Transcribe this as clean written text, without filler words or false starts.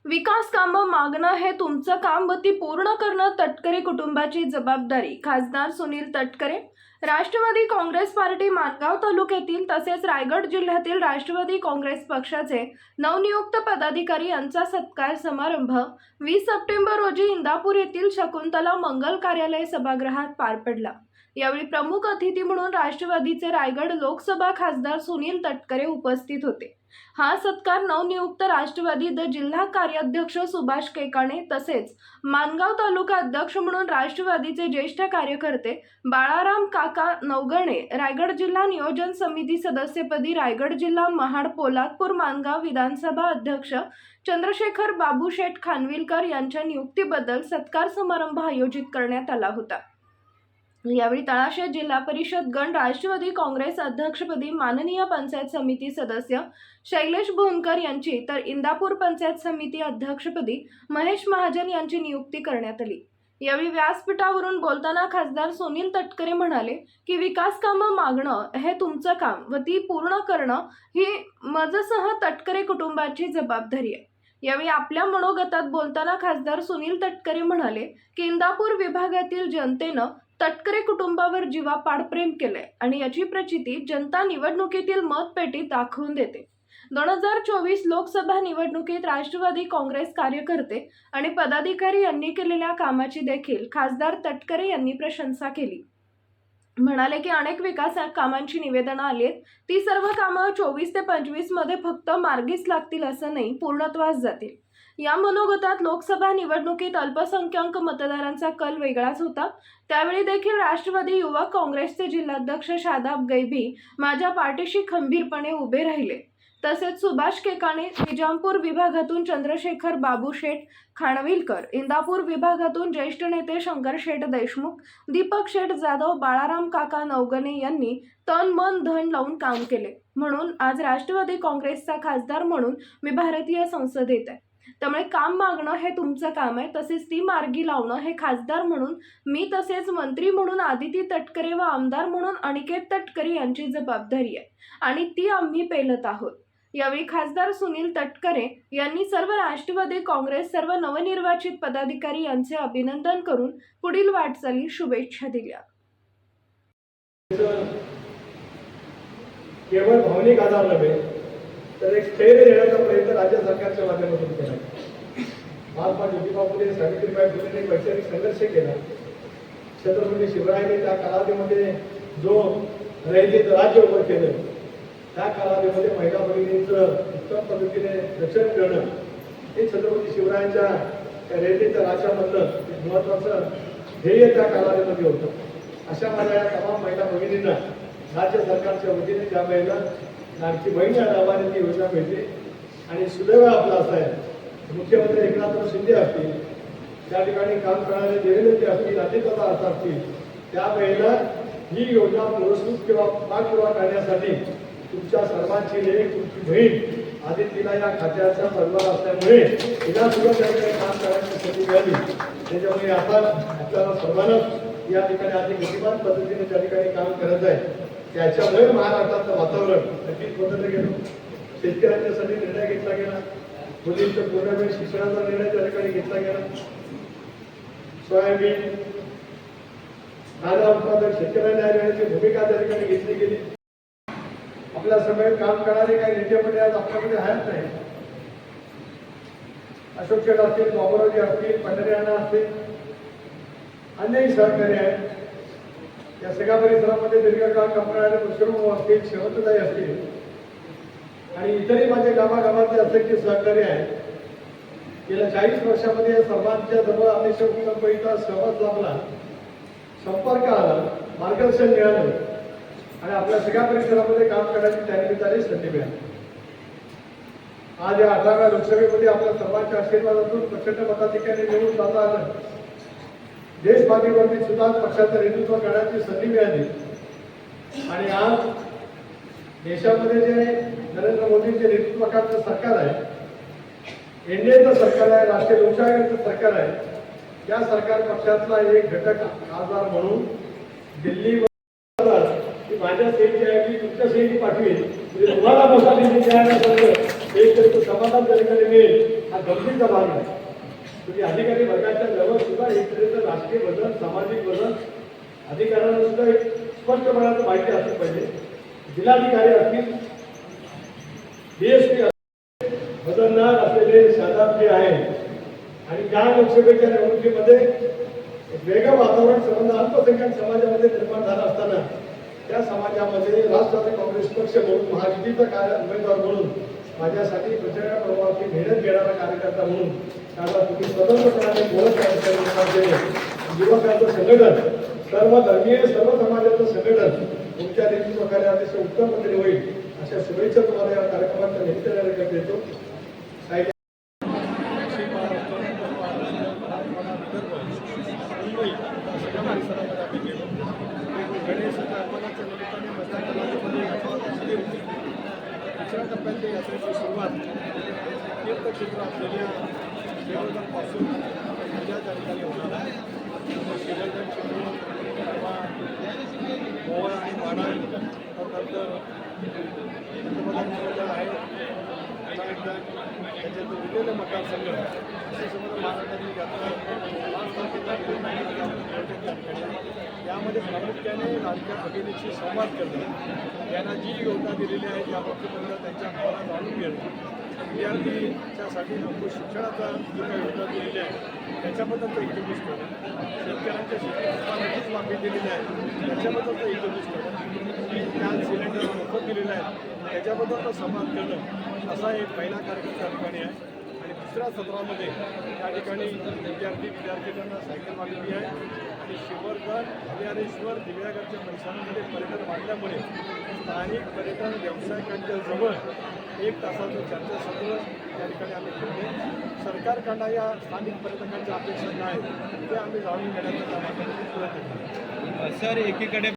विकास कामं मागणं हे तुमचं काम व ती पूर्ण करणं तटकरे कुटुंबाची जबाबदारी. खासदार सुनील तटकरे. राष्ट्रवादी काँग्रेस पार्टी माणगाव तालुक्यातील तसेच रायगड जिल्ह्यातील राष्ट्रवादी काँग्रेस पक्षाचे नवनियुक्त पदाधिकारी यांचा सत्कार समारंभ 20 सप्टेंबर रोजी इंदापूर येथील शकुंतला मंगल कार्यालय सभागृहात पार पडला. यावेळी प्रमुख अतिथी म्हणून राष्ट्रवादीचे रायगड लोकसभा खासदार सुनील तटकरे उपस्थित होते. हा सत्कार नवनियुक्त राष्ट्रवादी जिल्हा कार्याध्यक्ष सुभाष केकाणे तसेच माणगाव तालुका अध्यक्ष म्हणून राष्ट्रवादीचे ज्येष्ठ कार्यकर्ते बाळाराम काका नवगणे, रायगड जिल्हा नियोजन समिती सदस्यपदी रायगड जिल्हा महाड पोलादपूर माणगाव विधानसभा अध्यक्ष चंद्रशेखर बाबूशेठ खानविलकर यांच्या नियुक्तीबद्दल सत्कार समारंभ आयोजित करण्यात आला होता. यावेळी तळाशे जिल्हा परिषद गण राष्ट्रवादी काँग्रेस अध्यक्षपदी माननीय पंचायत समिती सदस्य शैलेश भोनकर यांची तर इंदापूर पंचायत समिती अध्यक्षपदी महेश महाजन यांची नियुक्ती करण्यात आली. यावेळी व्यासपीठावरून बोलताना खासदार सुनील तटकरे म्हणाले की विकास कामं मागणं हे तुमचं काम व ती पूर्ण करणं ही माझसह तटकरे कुटुंबाची जबाबदारी आहे. यावेळी आपल्या मनोगतात बोलताना खासदार सुनील तटकरे म्हणाले की इंदापूर विभागातील जनतेनं तटकरे कुटुंबावर जीवापाड प्रेम केलंय आणि याची प्रचिती जनता निवडणुकीतील मतपेटीत दाखवून देते. 2024 लोकसभा निवडणुकीत राष्ट्रवादी काँग्रेस कार्यकर्ते आणि पदाधिकारी यांनी केलेल्या कामाची देखील खासदार तटकरे यांनी प्रशंसा केली. म्हणाले की अनेक विकास कामांची निवेदनं आली आहेत, ती सर्व कामं 24 ते 25 मध्ये फक्त मार्गीच लागतील असं नाही, पूर्णत्वास जातील. या मनोगतात लोकसभा निवडणुकीत अल्पसंख्याक मतदारांचा कल वेगळाच होता. त्यावेळी देखील राष्ट्रवादी युवक काँग्रेसचे जिल्हाध्यक्ष शादाब गैबी माझ्या पाठीशी खंबीरपणे उभे राहिले. तसेच सुभाष केकाणे निजामपूर विभागातून चंद्रशेखर बाबूशेठ खानविलकर, इंदापूर विभागातून ज्येष्ठ नेते शंकर शेठ देशमुख, दीपक शेठ जाधव, बाळाराम काका नवगणे यांनी तन मन धन लावून काम केले. म्हणून आज राष्ट्रवादी काँग्रेसचा खासदार म्हणून मी भारतीय संसदेत आहे. त्यामुळे काम मागणं हे तुमचं काम आहे, तसेच ती मार्गी लावणं हे खासदार म्हणून मी तसेच मंत्री म्हणून आदिती तटकरे व आमदार म्हणून अनिकेत तटकरे यांची जबाबदारी आहे आणि ती आम्ही पेलत आहोत. यावेळी खासदार सुनील तटकरे यांनी सर्व राष्ट्रवादी काँग्रेस सर्व नवनिर्वाचित पदाधिकारी यांचे अभिनंदन करून पुढील वाटचाली शुभेच्छा दिल्या. केवळ भावनिक आधार नव्हे तर एक स्थैर्य देण्याचा प्रयत्न राज्य सरकारच्या माध्यमातून केला. महात्मा ज्योतिबा फुले, सावित्रीबाई फुलेंनी वैचारिक संघर्ष केला. छत्रपती शिवरायांनी त्या कालावधीमध्ये जो रयतेचं राज्य उभं केलं, त्या कालावधीमध्ये महिला भगिनींचं उत्तम पद्धतीने रक्षण करणं हे छत्रपती शिवरायांच्या रयतेच्या राज्यामधलं महत्वाचं ध्येय त्या कालावधीमध्ये होतं. अशा माझ्या या तमाम महिला भगिनींना राज्य सरकारच्या वतीने ज्या महिला लाडकी बहीण या नावाने ती योजना मिळते आणि सुदैव आपला असा आहे, मुख्यमंत्री एकनाथ शिंदे असतील, त्या ठिकाणी काम करणारे देवेंद्रजी असतील, अजितदादा असतील, त्या महिला ही योजना पुरस्कृत किंवा पाठपुरावा करण्यासाठी तुमच्या सर्वांची लेख, तुमची बहीण आदितीला या खात्याचा पदभार असल्यामुळे तिला सुद्धा त्या ठिकाणी काम करण्याची संधी मिळाली. त्याच्यामुळे आता आपल्याला सर्वांना या ठिकाणी अधिक गतिमान पद्धतीने त्या ठिकाणी काम करत आहे. त्याच्यामुळे महाराष्ट्राचं वातावरण नक्कीच बदललं गेलं. शेतकऱ्यांच्यासाठी निर्णय घेतला गेला, मुलींच्या पूर्णवेळ शिक्षणाचा निर्णय त्या ठिकाणी घेतला गेला. सोयाबीन कांदा उत्पादक शेतकऱ्यांना देण्याची भूमिका त्या ठिकाणी घेतली गेली. आपल्या समेत काम करणारे काही नेते मंडळी आज आपल्याकडे आहेत नाही. अशोक शेठ असतील, बाबूरावजी असतील, पंढरीयांना असतील, अन्यही सहकारी आहेत. या सगळ्या परिसरामध्ये दीर्घकाळ काम करणारे मुश्रम असतील, शेवंतदाई असतील आणि इतरही माझे गावागावातले असंख्य सहकारी आहेत. गेल्या 40 वर्षामध्ये या सर्वांच्या जवळ अतिशय सहवास लाभला, संपर्क आला, मार्गदर्शन मिळालं आणि आपल्या सगळ्या परिसरामध्ये काम करण्याची त्यानिमित्ताने संधी मिळाली. आज या 18व्या लोकसभेमध्ये आपल्या सर्वांच्या आशीर्वादातून प्रचंड मताधिक्याने निवडून जाता आलं. देशबांधीवरती सुद्धा पक्षाचं नेतृत्व करण्याची संधी मिळाली आणि आज देशामध्ये जे नरेंद्र मोदींचे नेतृत्वाखालचं सरकार आहे, एनडीएचं सरकार आहे, राष्ट्रीय लोकशाहीचं सरकार आहे, या सरकार पक्षातला एक घटक खासदार म्हणून दिल्लीवर माझ्या सेवेची आहे की तुमच्या सेवेची पाठवी तुम्हाला बसा एक तर समाधान त्याच्याकडे मिळेल हा गमतीचा भाग आहे. म्हणजे अधिकारी वर्गाच्या जवळ सुद्धा एक तऱ्हेचं राजकीय बदल, सामाजिक बदल अधिकाऱ्यांना सुद्धा एक स्पष्टपणाचं माहिती असलं पाहिजे. जिल्हाधिकारी असतील, DSP बदलणार असलेले शादाब जे आहे आणि त्या लोकसभेच्या निवडणुकीमध्ये एक वेगळं वातावरण संबंध अल्पसंख्याक समाजामध्ये निर्माण झाला असताना त्या समाजामध्ये राष्ट्रवादी काँग्रेस पक्ष म्हणून महायुतीचा उमेदवार म्हणून माझ्यासाठी प्रचंड प्रमाणाची मेहनत घेणारा कार्यकर्ता म्हणून त्याला तुम्ही स्वतंत्रपणाने बोलत युवकांचं संघटन, सर्व धर्मीय सर्व समाजाचं संघटन तुमच्या नेतृत्वाखाली अतिशय उत्तम पद्धतीने होईल अशा शुभेच्छा तुम्हाला या कार्यक्रमाच्या निमित्ताने देतो. गणेशाच्या आगमनाच्या निमित्ताने दुसऱ्या टप्प्यातल्या यात्रेची सुरुवात तीर्थक्षेत्र असलेल्या देवळगावपासून उद्या त्या ठिकाणी होणार आहे. शिवजन शिवून गोवा आणि वाडा त्यानंतर पंतप्रधान शिवजन आहे पुन्हा एकदा त्याच्यात उरलेले मतदारसंघ असे समोर महाराष्ट्रातील यात्रा 5 तारखेला यामध्ये प्रामुख्याने लाडक्या भगिनीशी संवाद करणं, त्यांना जी योजना दिलेली आहे त्याबद्दल त्यांच्या भावना जाणून घेणं, विद्यार्थीच्यासाठी लोक शिक्षणाचा जी काही योजना दिलेली आहे त्याच्याबद्दलचं इंट्रोड्यूस करणं, शेतकऱ्यांच्या शेती उत्पादनाचीच मागणी दिलेली आहे त्याच्याबद्दलचं इंट्रोड्यूस करणं, गॅस सिलेंडर मोफत दिलेलं आहे त्याच्याबद्दलचा संवाद करणं असा एक पहिला कार्यक्रम त्या ठिकाणी आहे. आणि दुसऱ्या सत्रामध्ये त्या ठिकाणी विद्यार्थ्यांना सायकल मागलेली आहे आणि शिवरगड, हरिहरेश्वर, दिव्यागडच्या परिसरामध्ये पर्यटन वाढल्यामुळे स्थानिक पर्यटन व्यावसायिकांच्या जवळ 1 तासाचं चर्चासत्र त्या ठिकाणी आम्ही ठेवले. सरकारकडनं या स्थानिक पर्यटकांच्या अपेक्षा काय आहेत ते आम्ही जाणून घेण्याचा प्रयत्न केला. सर, एकीकडे